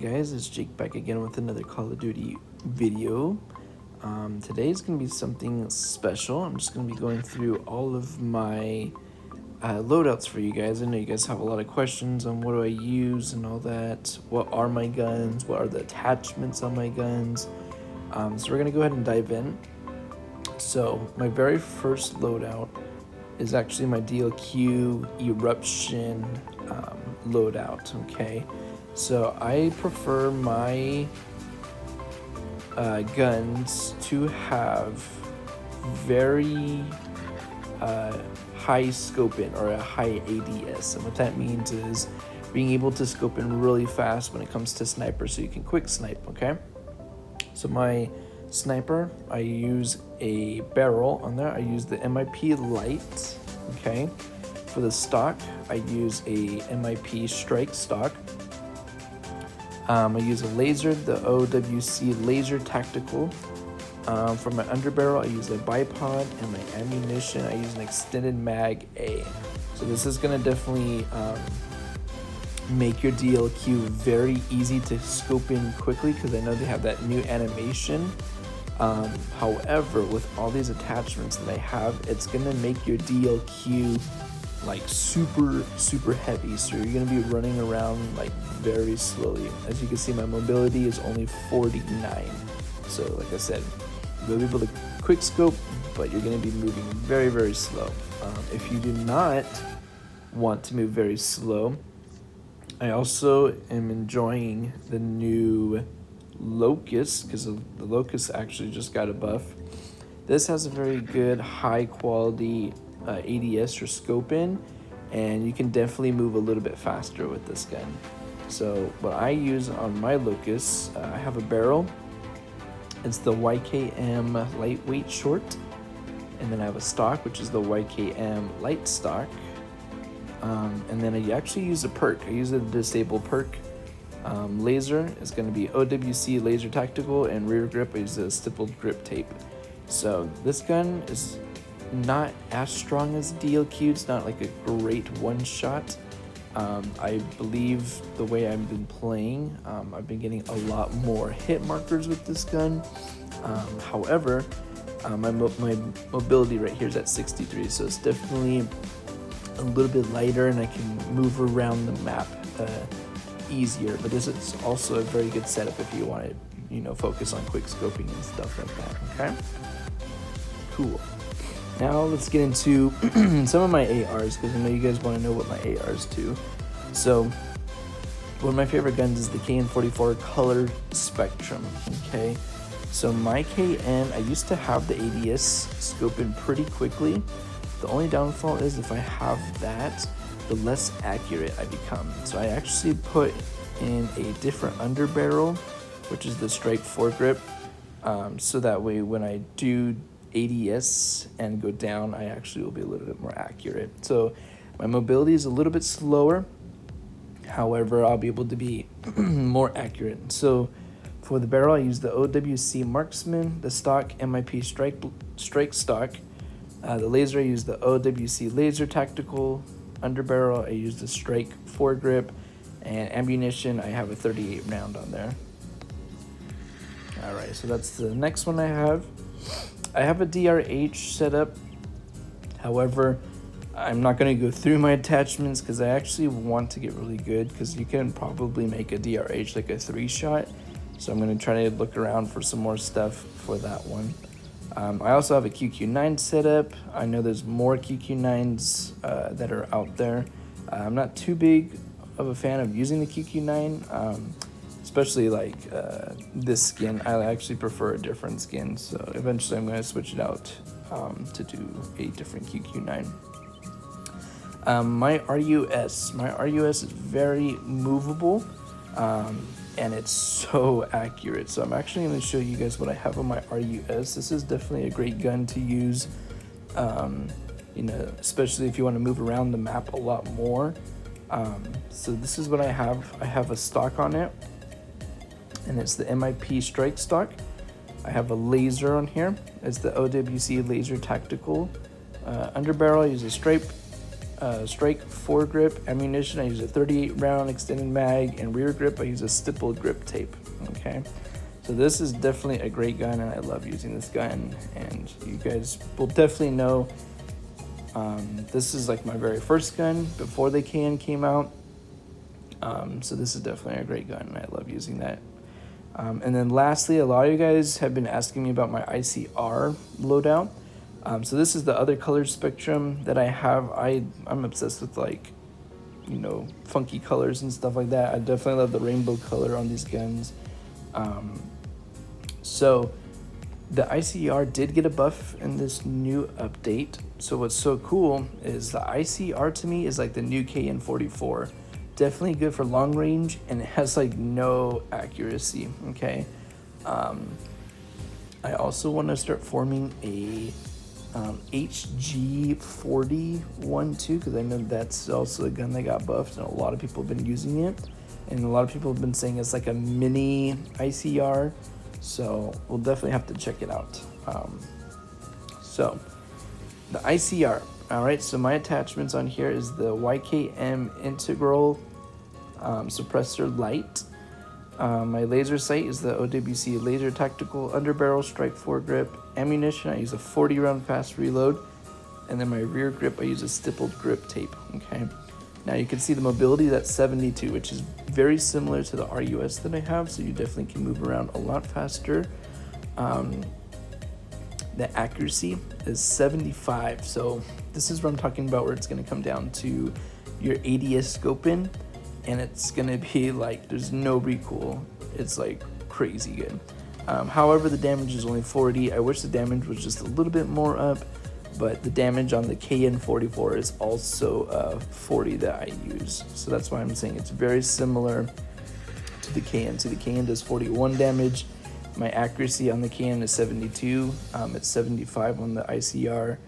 guys, it's Jake back again with another Call of Duty video. Today's going to be something special. I'm just going to be going through all of my loadouts for you guys. I know you guys have a lot of questions on what do I use and all that. What are my guns? What are the attachments on my guns? So we're going to go ahead and dive in. So my very first loadout is actually my DLQ Eruption loadout, okay? So I prefer my guns to have very high scope in, or a high ADS, and what that means is being able to scope in really fast when it comes to sniper, so you can quick snipe, okay? So my sniper, I use a barrel on there. I use the MIP Light, okay? For the stock, I use a MIP Strike stock. I use a laser, the OWC Laser Tactical. For my underbarrel, I use a bipod, and my ammunition, I use an extended mag A. So this is gonna definitely make your DLQ very easy to scope in quickly, because I know they have that new animation. However, with all these attachments that I have, it's gonna make your DLQ like super heavy, so you're gonna be running around like very slowly. As you can see, my mobility is only 49, so like I said, you'll be able to quick scope, but you're gonna be moving very slow. If you do not want to move very slow, I also am enjoying the new Locust, because the Locust actually just got a buff. This has a very good high quality ADS or scope in, and you can definitely move a little bit faster with this gun. So what I use on my Locust, I have a barrel. It's the YKM lightweight short, and then I have a stock, which is the YKM light stock, and then I actually use a perk. I use a disable perk. Laser is going to be OWC Laser Tactical, and rear grip is a stippled grip tape. So this gun is not as strong as DLQ. It's not like a great one shot. I believe the way I've been playing, I've been getting a lot more hit markers with this gun. However, my mobility right here is at 63, so it's definitely a little bit lighter, and I can move around the map easier. But this is also a very good setup if you want to, focus on quick scoping and stuff like that. Okay, cool. Now let's get into some of my ARs, because I know you guys want to know what my ARs do. So one of my favorite guns is the KN-44 Color Spectrum, okay? So my KN, I used to have the ADS scope in pretty quickly. The only downfall is if I have that, the less accurate I become. So I actually put in a different underbarrel, which is the Strike foregrip, so that way when I do ADS and go down, I actually will be a little bit more accurate. So my mobility is a little bit slower, however I'll be able to be more accurate. So for the barrel, I use the OWC Marksman, the stock MIP Strike stock. The laser, I use the OWC Laser Tactical. Underbarrel, I use the Strike foregrip, and ammunition, I have a 38 round on there. Alright, so that's the next one I have. I have a DRH set up. However, I'm not going to go through my attachments, because I actually want to get really good, because you can probably make a DRH like a 3-shot. So I'm going to try to look around for some more stuff for that one. I also have a QQ9 set up. I know there's more QQ9s that are out there. I'm not too big of a fan of using the QQ9. Especially like this skin. I actually prefer a different skin, so eventually I'm going to switch it out to do a different QQ9. My RUS is very movable, and it's so accurate. So I'm actually going to show you guys what I have on my RUS. This is definitely a great gun to use, especially if you want to move around the map a lot more. So this is what I have. I have a stock on it, and it's the MIP Strike stock. I have a laser on here. It's the OWC Laser Tactical. Underbarrel, I use a strike foregrip ammunition, I use a 38 round extended mag, and rear grip, I use a stippled grip tape. Okay, so this is definitely a great gun, and I love using this gun, and you guys will definitely know. This is like my very first gun before the KN came out. So this is definitely a great gun, and I love using that. And then lastly, a lot of you guys have been asking me about my ICR loadout. So this is the other color spectrum that I have. I'm obsessed with, like, you know, funky colors and stuff like that. I definitely love the rainbow color on these guns. So the ICR did get a buff in this new update. So what's so cool is the ICR to me is like the new KN44. Definitely good for long range, and it has like no accuracy. Okay. I also want to start forming a HG40 one too, because I know that's also a gun that got buffed, and a lot of people have been using it, and a lot of people have been saying it's like a mini ICR. So we'll definitely have to check it out. So the ICR. All right, so my attachments on here is the YKM Integral Suppressor Light. My laser sight is the OWC Laser Tactical Underbarrel Strike Foregrip. Ammunition, I use a 40 round fast reload. And then my rear grip, I use a stippled grip tape. Okay. Now you can see the mobility, that's 72, which is very similar to the RUS that I have, so you definitely can move around a lot faster. The accuracy is 75, so this is what I'm talking about, where it's going to come down to your ADS scoping, and it's going to be like, there's no recoil. It's like crazy good. However, the damage is only 40. I wish the damage was just a little bit more up, but the damage on the KN44 is also 40 that I use. So that's why I'm saying it's very similar to the KN. So the KN does 41 damage. My accuracy on the KN is 72. It's 75 on the ICR.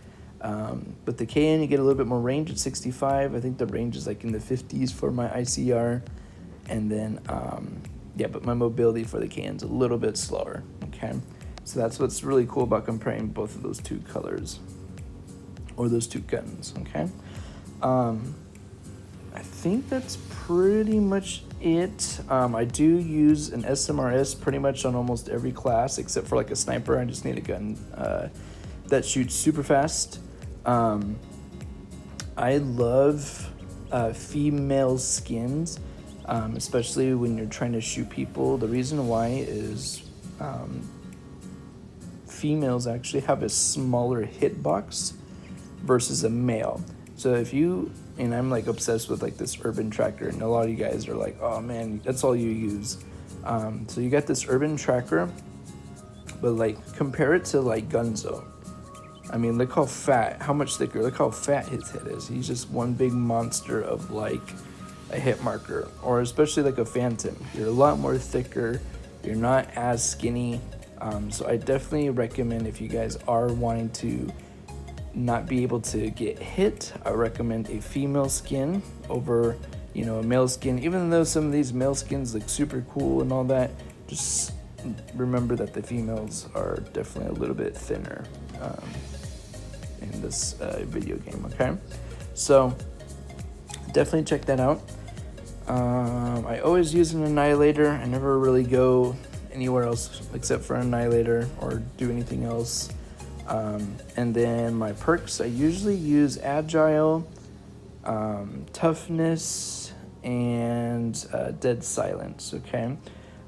But the KN, you get a little bit more range at 65. I think the range is like in the 50s for my ICR. And then, yeah, but my mobility for the KN is a little bit slower. Okay. So that's what's really cool about comparing both of those two colors, or those two guns. Okay. I think that's pretty much it. I do use an SMRS pretty much on almost every class except for like a sniper. I just need a gun that shoots super fast. I love female skins, especially when you're trying to shoot people. The reason why is females actually have a smaller hitbox versus a male. So if you, and I'm like obsessed with like this Urban Tracker, and a lot of you guys are like, oh man, that's all you use. So you got this Urban Tracker, but like compare it to like Gunzo. I mean, look how fat, how much thicker, look how fat his head is. He's just one big monster of like a hit marker, or especially like a Phantom. You're a lot more thicker, you're not as skinny. So I definitely recommend, if you guys are wanting to not be able to get hit, I recommend a female skin over, you know, a male skin. Even though some of these male skins look super cool and all that, just remember that the females are definitely a little bit thinner in this video game. Okay, so definitely check that out. I always use an Annihilator. I never really go anywhere else except for Annihilator or do anything else. And then my perks, I usually use Agile, Toughness, and Dead Silence. Okay.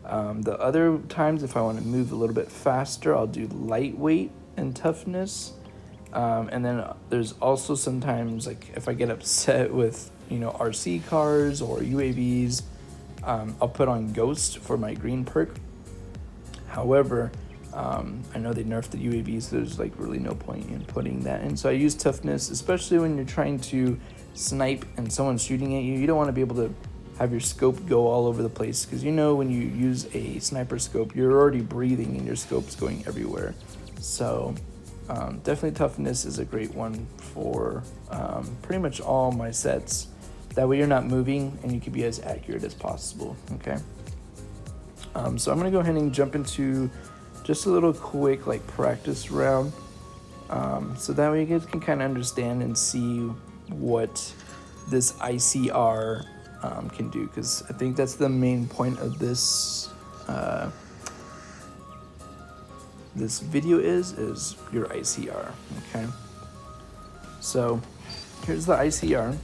The other times, if I want to move a little bit faster, I'll do Lightweight and Toughness. And then there's also sometimes, like if I get upset with, you know, RC cars or UAVs, I'll put on Ghost for my green perk. However, I know they nerfed the UAVs, so there's like really no point in putting that in. So I use Toughness, especially when you're trying to snipe and someone's shooting at you. You don't want to be able to have your scope go all over the place, because you know when you use a sniper scope, you're already breathing and your scope's going everywhere. So definitely Toughness is a great one for pretty much all my sets. That way you're not moving and you can be as accurate as possible. Okay. So I'm gonna go ahead and jump into just a little quick like practice round, so that way you guys can kind of understand and see what this ICR can do, because I think that's the main point of this this video is your ICR. Okay, so here's the ICR,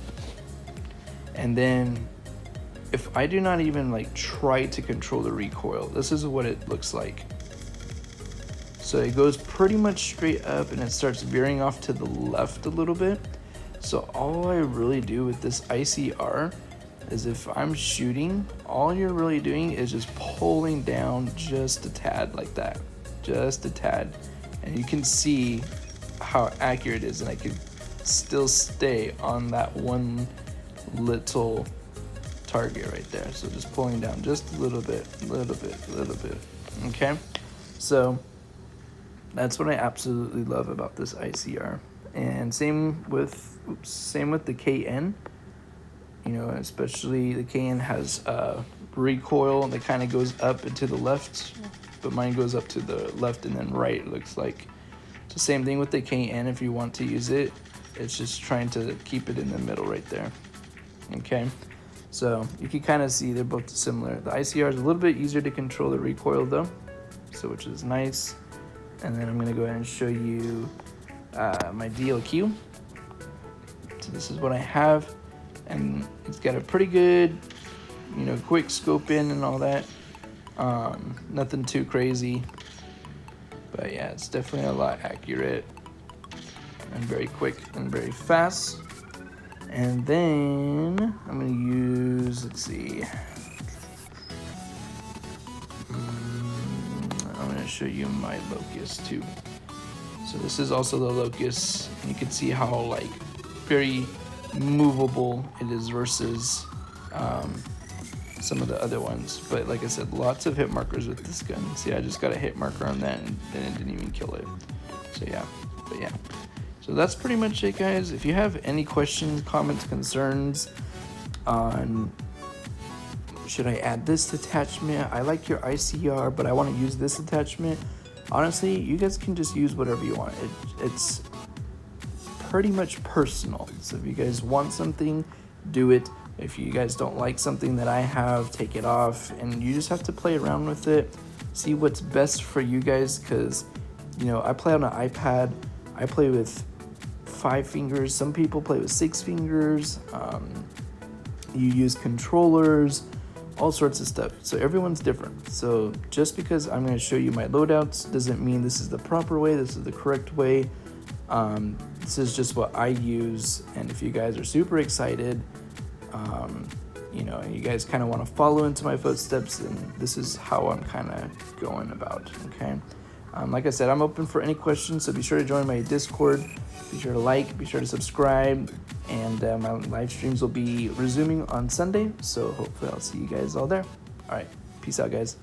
and then if I do not even like try to control the recoil, this is what it looks like. So it goes pretty much straight up and it starts veering off to the left a little bit. So all I really do with this ICR is if I'm shooting, all you're really doing is just pulling down just a tad like that, just a tad. And you can see how accurate it is, and I can still stay on that one little target right there. So just pulling down just a little bit, okay? So that's what I absolutely love about this ICR. And same with the KN. You know, especially the KN has recoil that kind of goes up and to the left, but mine goes up to the left and then right, it looks like. It's the same thing with the KN. If you want to use it, it's just trying to keep it in the middle right there. Okay, so you can kind of see they're both similar. The ICR is a little bit easier to control the recoil though, so which is nice. And then I'm gonna go ahead and show you my DLQ. So this is what I have, and it's got a pretty good, you know, quick scope in and all that. Nothing too crazy, but yeah, it's definitely a lot accurate and very quick and very fast. And then I'm gonna use, let's see, I'm gonna show you my Locus too. So this is also the Locus, and you can see how like very movable it is versus some of the other ones. But like I said, lots of hit markers with this gun. See, I just got a hit marker on that and then it didn't even kill it. So yeah, but yeah. So that's pretty much it, guys. If you have any questions, comments, concerns on should I add this attachment, I like your ICR, but I want to use this attachment, honestly, you guys can just use whatever you want. It's pretty much personal. So if you guys want something, do it. If you guys don't like something that I have, take it off, and you just have to play around with it, see what's best for you guys, because, you know, I play on an iPad. I play with 5 fingers. Some people play with 6 fingers. You use controllers, all sorts of stuff. So everyone's different. So just because I'm going to show you my loadouts doesn't mean this is the proper way, this is the correct way. This is just what I use. And if you guys are super excited, you know, you guys kind of want to follow into my footsteps, and this is how I'm kind of going about, okay? Like I said, I'm open for any questions, so be sure to join my Discord. Be sure to like, be sure to subscribe, and my live streams will be resuming on Sunday, so hopefully I'll see you guys all there. All right, peace out, guys.